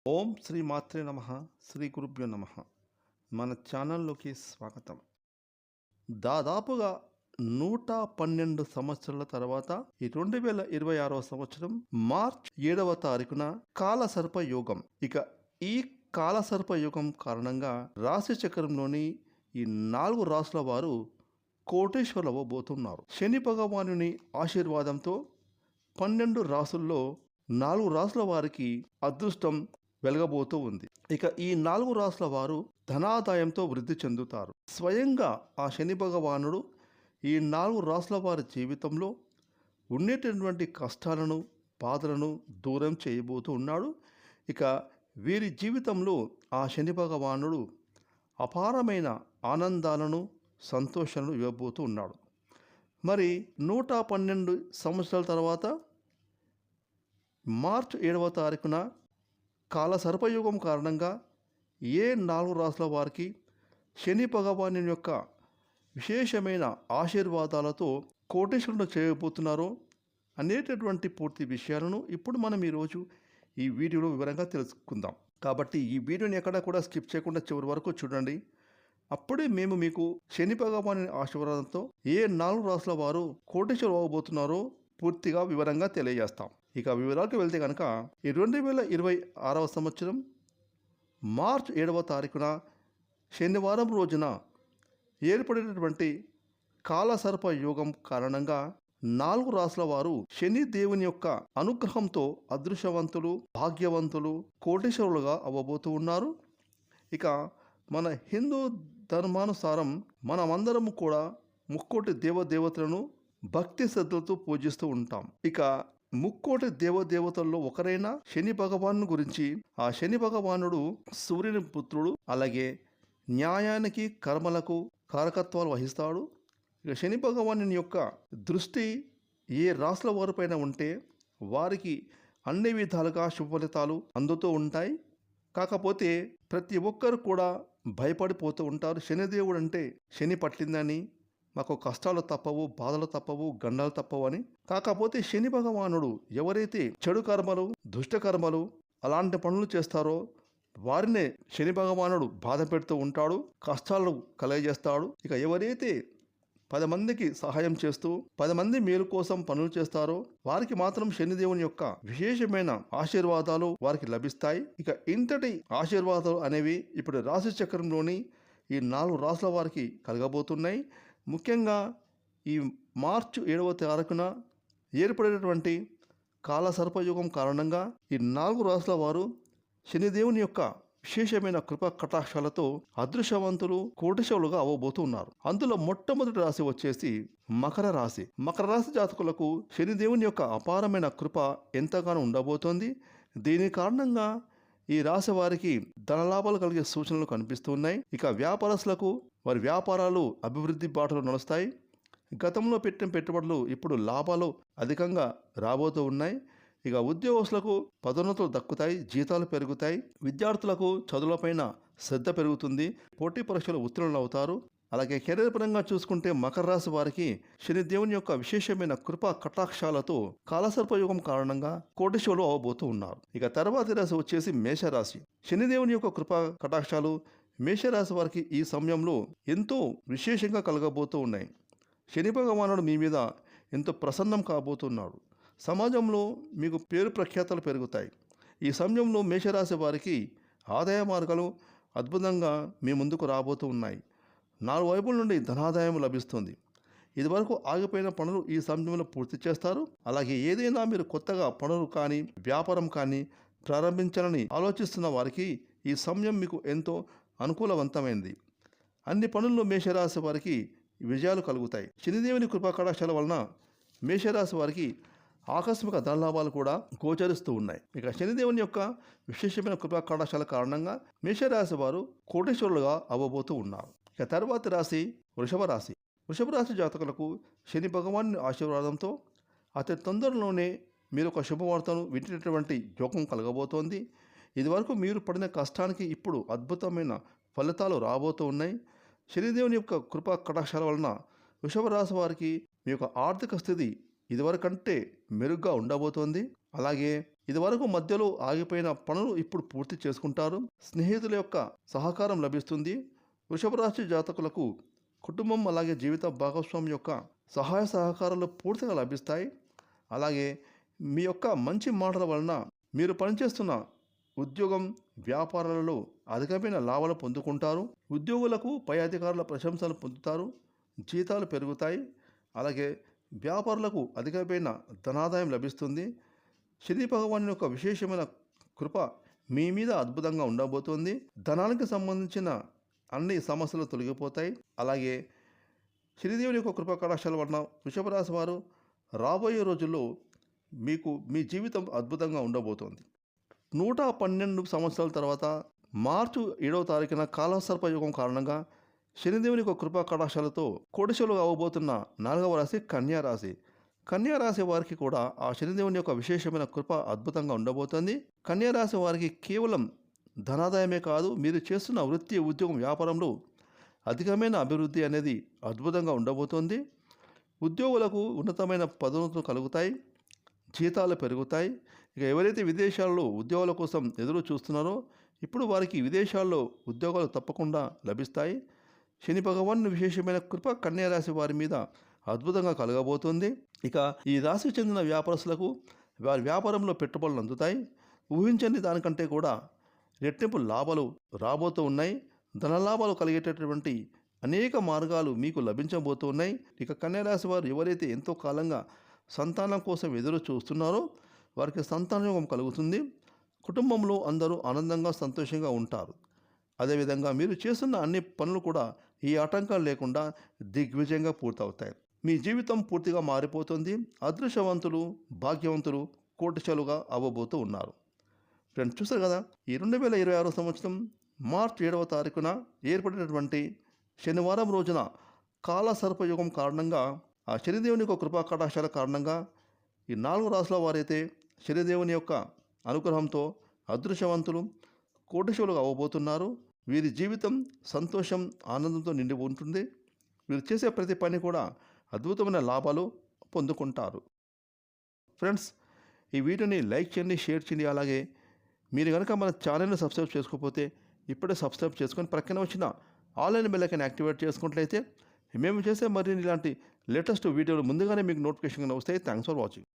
ఓం శ్రీ మాత్రే నమః. శ్రీ గురుభ్యో నమః. మన ఛానల్లోకి స్వాగతం. దాదాపుగా 112 సంవత్సరాల తర్వాత ఈ 2026వ సంవత్సరం మార్చ్ 7వ తారీఖున కాలసర్ప యోగం. ఇక ఈ కాలసర్ప యోగం కారణంగా రాశి చక్రంలోని ఈ 4 రాశుల వారు కోటేశ్వరులు అవ్వబోతున్నారు. శని భగవానుని ఆశీర్వాదంతో 12 రాసుల్లో 4 రాసుల వారికి అదృష్టం వెలగబోతూ ఉంది. ఇక ఈ 4 రాసుల వారు ధనాదాయంతో వృద్ధి చెందుతారు. స్వయంగా ఆ శని భగవానుడు ఈ 4 రాసుల వారి జీవితంలో ఉండేటటువంటి కష్టాలను, బాధలను దూరం చేయబోతూ ఉన్నాడు. ఇక వీరి జీవితంలో ఆ శని భగవానుడు అపారమైన ఆనందాలను, సంతోషాలను ఇవ్వబోతూ ఉన్నాడు. మరి 112 సంవత్సరాల తర్వాత మార్చి 7వ తారీఖున కాలసర్పయోగం కారణంగా ఏ 4 రాసుల వారికి శని భగవాను యొక్క విశేషమైన ఆశీర్వాదాలతో కోటేశ్వరులు చేయబోతున్నారో అనేటటువంటి పూర్తి విషయాలను ఇప్పుడు మనం ఈరోజు ఈ వీడియోలో వివరంగా తెలుసుకుందాం. కాబట్టి ఈ వీడియోని ఎక్కడా కూడా స్కిప్ చేయకుండా చివరి వరకు చూడండి. అప్పుడే మేము మీకు శని భగవాను ఆశీర్వాదంతో ఏ 4 రాసుల వారు కోటేశ్వరులు అవ్వబోతున్నారో పూర్తిగా వివరంగా తెలియజేస్తాం. ఇక వివరాలకు వెళ్తే కనుక ఈ 2026వ సంవత్సరం మార్చ్ 7వ తారీఖున శనివారం రోజున ఏర్పడినటువంటి కాలసర్ప యోగం కారణంగా 4 రాసుల వారు శని దేవుని యొక్క అనుగ్రహంతో అదృష్టవంతులు, భాగ్యవంతులు, కోటేశ్వరులుగా అవ్వబోతూ ఉన్నారు. ఇక మన హిందూ ధర్మానుసారం మనమందరము కూడా ముక్కోటి దేవతలను భక్తి శ్రద్ధలతో పూజిస్తూ ఉంటాం. ఇక ముక్కోటి దేవతల్లో ఒకరైన శని భగవాను గురించి, ఆ శని భగవానుడు సూర్యుని పుత్రుడు, అలాగే న్యాయానికి, కర్మలకు కారకత్వాలు వహిస్తాడు. ఇక శని భగవాను యొక్క దృష్టి ఏ రాసుల వారిపైన ఉంటే వారికి అన్ని విధాలుగా శుభ ఫలితాలు అందుతూ ఉంటాయి. కాకపోతే ప్రతి ఒక్కరు కూడా భయపడిపోతూ ఉంటారు. శనిదేవుడు అంటే శని పట్టిందని, మాకు కష్టాలు తప్పవు, బాధలు తప్పవు, గండాలు తప్పవు అని. కాకపోతే శని భగవానుడు ఎవరైతే చెడు కర్మలు, దుష్ట కర్మలు అలాంటి పనులు చేస్తారో వారినే శని భగవానుడు బాధ పెడుతూ ఉంటాడు, కష్టాలు కలగజేస్తాడు. ఇక ఎవరైతే 10 మందికి సహాయం చేస్తూ 10 మంది మేలు కోసం పనులు చేస్తారో వారికి మాత్రం శనిదేవుని యొక్క విశేషమైన ఆశీర్వాదాలు వారికి లభిస్తాయి. ఇక ఇంతటి ఆశీర్వాదాలు అనేవి ఇప్పుడు రాశి చక్రంలోని ఈ 4 రాసుల వారికి కలగబోతున్నాయి. ముఖ్యంగా ఈ మార్చి 7వ తారీఖున ఏర్పడినటువంటి కాలసర్పయోగం కారణంగా ఈ 4 రాసుల వారు శనిదేవుని యొక్క విశేషమైన కృప కటాక్షాలతో అదృష్టవంతులు, కోటేశ్వరులుగా అవ్వబోతున్నారు. అందులో మొట్టమొదటి రాశి వచ్చేసి మకర రాశి. మకర రాశి జాతకులకు శనిదేవుని యొక్క అపారమైన కృప ఎంతగానో ఉండబోతోంది. దీని కారణంగా ఈ రాశి వారికి ధనలాభాలు కలిగే సూచనలు కనిపిస్తున్నాయి. ఇక వ్యాపారస్తులకు వారి వ్యాపారాలు అభివృద్ధి బాటలో నడుస్తాయి. గతంలో పెట్టిన పెట్టుబడులు ఇప్పుడు లాభాలు అధికంగా రాబోతూ ఉన్నాయి. ఇక ఉద్యోగస్తులకు పదోన్నతులు దక్కుతాయి, జీతాలు పెరుగుతాయి. విద్యార్థులకు చదువులపైన శ్రద్ధ పెరుగుతుంది, పోటీ పరీక్షలు ఉత్తీర్ణులు అవుతారు. అలాగే కెరీర్ పరంగా చూసుకుంటే మకర రాశి వారికి శనిదేవుని యొక్క విశేషమైన కృపా కటాక్షాలతో కాలసర్పయోగం కారణంగా కోటేశ్వరులు అవ్వబోతూ ఉన్నారు. ఇక తర్వాతి రాశి వచ్చేసి మేషరాశి. శనిదేవుని యొక్క కృపా కటాక్షాలు మేషరాశి వారికి ఈ సమయంలో ఎంతో విశేషంగా కలగబోతూ ఉన్నాయి. శని భగవానుడు మీ మీద ఎంతో ప్రసన్నం కాబోతున్నాడు. సమాజంలో మీకు పేరు ప్రఖ్యాతలు పెరుగుతాయి. ఈ సమయంలో మేషరాశి వారికి ఆదాయ మార్గాలు అద్భుతంగా మీ ముందుకు రాబోతూ ఉన్నాయి. 4 వైపుల నుండి ధనాదాయం లభిస్తుంది. ఇదివరకు ఆగిపోయిన పనులు ఈ సమయంలో పూర్తి చేస్తారు. అలాగే ఏదైనా మీరు కొత్తగా పనులు కానీ, వ్యాపారం కానీ ప్రారంభించాలని ఆలోచిస్తున్న వారికి ఈ సమయం మీకు ఎంతో అనుకూలవంతమైంది. అన్ని పనుల్లో మేషరాశి వారికి విజయాలు కలుగుతాయి. శనిదేవుని కృపా కటాక్షాల వలన మేషరాశి వారికి ఆకస్మిక ధనలాభాలు కూడా గోచరిస్తూ ఉన్నాయి. ఇక శనిదేవుని యొక్క విశేషమైన కృపా కటాక్షాల కారణంగా మేషరాశి వారు కోటేశ్వరులుగా అవ్వబోతూ ఉన్నారు. ఇక తర్వాతి రాశి వృషభ రాశి. వృషభ రాశి జాతకులకు శని భగవాను ఆశీర్వాదంతో అతి తొందరలోనే మీరు ఒక శుభవార్తను వింటున్నటువంటి యోగం కలగబోతోంది. ఇదివరకు మీరు పడిన కష్టానికి ఇప్పుడు అద్భుతమైన ఫలితాలు రాబోతూ ఉన్నాయి. శనిదేవుని యొక్క కృపా కటాక్షాల వలన వృషభ రాశి వారికి మీ యొక్క ఆర్థిక స్థితి ఇదివరకంటే మెరుగ్గా ఉండబోతోంది. అలాగే ఇదివరకు మధ్యలో ఆగిపోయిన పనులు ఇప్పుడు పూర్తి చేసుకుంటారు. స్నేహితుల యొక్క సహకారం లభిస్తుంది. వృషభ రాశి జాతకులకు కుటుంబం అలాగే జీవిత భాగస్వామి యొక్క సహాయ సహకారాలు పూర్తిగా లభిస్తాయి. అలాగే మీ యొక్క మంచి మాటల వలన మీరు పనిచేస్తున్న ఉద్యోగం, వ్యాపారాలలో అధికమైన లాభాలు పొందుకుంటారు. ఉద్యోగులకు పై అధికారుల ప్రశంసలు పొందుతారు. జీతాలు పెరుగుతాయి. అలాగే వ్యాపారులకు అధికమైన ధనాదాయం లభిస్తుంది. శని భగవాన్ యొక్క విశేషమైన కృప మీ మీద అద్భుతంగా ఉండబోతోంది. ధనానికి సంబంధించిన అన్ని సమస్యలు తొలగిపోతాయి. అలాగే శనిదేవుని యొక్క కృపా కటాక్షాల వలన వృషభ రాశి వారు రాబోయే రోజుల్లో మీకు మీ జీవితం అద్భుతంగా ఉండబోతోంది. 112 సంవత్సరాల తర్వాత మార్చి 7వ తారీఖున కాలసర్పయోగం కారణంగా శనిదేవుని యొక్క కృపా కటాక్షాలతో కోటీశ్వరులు అవ్వబోతున్న 4వ రాశి కన్యా రాశి. కన్యా రాశి వారికి కూడా ఆ శనిదేవుని యొక్క విశేషమైన కృప అద్భుతంగా ఉండబోతోంది. కన్యా రాశి వారికి కేవలం ధనాదాయమే కాదు, మీరు చేస్తున్న వృత్తి, ఉద్యోగం, వ్యాపారంలో అధికమైన అభివృద్ధి అనేది అద్భుతంగా ఉండబోతోంది. ఉద్యోగులకు ఉన్నతమైన పదోన్నతులు కలుగుతాయి. జీతాలు పెరుగుతాయి. ఇక ఎవరైతే విదేశాల్లో ఉద్యోగాల కోసం ఎదురు చూస్తున్నారో ఇప్పుడు వారికి విదేశాల్లో ఉద్యోగాలు తప్పకుండా లభిస్తాయి. శని భగవాన్ విశేషమైన కృప కన్యా రాశి వారి మీద అద్భుతంగా కలగబోతుంది. ఇక ఈ రాశికి చెందిన వ్యాపారస్తులకు వారి వ్యాపారంలో పెట్టుబడులు అందుతాయి. ఊహించని దానికంటే కూడా రెట్టింపు లాభాలు రాబోతూ ఉన్నాయి. ధనలాభాలు కలిగేటటువంటి అనేక మార్గాలు మీకు లభించబోతూ ఉన్నాయి. ఇక కన్యా రాశి వారు ఎవరైతే ఎంతో కాలంగా సంతానం కోసం ఎదురు చూస్తున్నారో వారికి సంతానయోగం కలుగుతుంది. కుటుంబంలో అందరూ ఆనందంగా సంతోషంగా ఉంటారు. అదేవిధంగా మీరు చేస్తున్న అన్ని పనులు కూడా ఈ ఆటంకాలు లేకుండా దిగ్విజయంగా పూర్తవుతాయి. మీ జీవితం పూర్తిగా మారిపోతుంది. అదృష్టవంతులు, భాగ్యవంతులు, కోటీశ్వరులుగా అవ్వబోతూ ఉన్నారు. ఫ్రెండ్స్, చూసారు కదా, ఈ 2026 సంవత్సరం మార్చి 7వ తారీఖున ఏర్పడినటువంటి శనివారం రోజున కాల సర్పయోగం కారణంగా ఆ శనిదేవుని యొక్క కృపా కటాక్షాల కారణంగా ఈ 4 రాశుల వారైతే శనిదేవుని యొక్క అనుగ్రహంతో అదృష్టవంతులు, కోటీశ్వరులుగా అవ్వబోతున్నారు. వీరి జీవితం సంతోషం, ఆనందంతో నిండి ఉంటుంది. వీరు చేసే ప్రతి పని కూడా అద్భుతమైన లాభాలు పొందుకుంటారు. ఫ్రెండ్స్, ఈ వీడియోని లైక్ చేయండి, షేర్ చేయండి. అలాగే మీరు కనుక మన ఛానల్ని సబ్స్క్రైబ్ చేసుకోకపోతే ఇప్పుడే సబ్స్క్రైబ్ చేసుకొని ప్రక్కన వచ్చిన ఆన్లైన్ బెల్ ఐకాన్ యాక్టివేట్ చేసుకున్నట్లయితే మేము చేసే మరిన్ని ఇలాంటి లేటెస్ట్ వీడియోలు ముందుగానే మీకు నోటిఫికేషన్ వస్తాయి. Thanks for watching.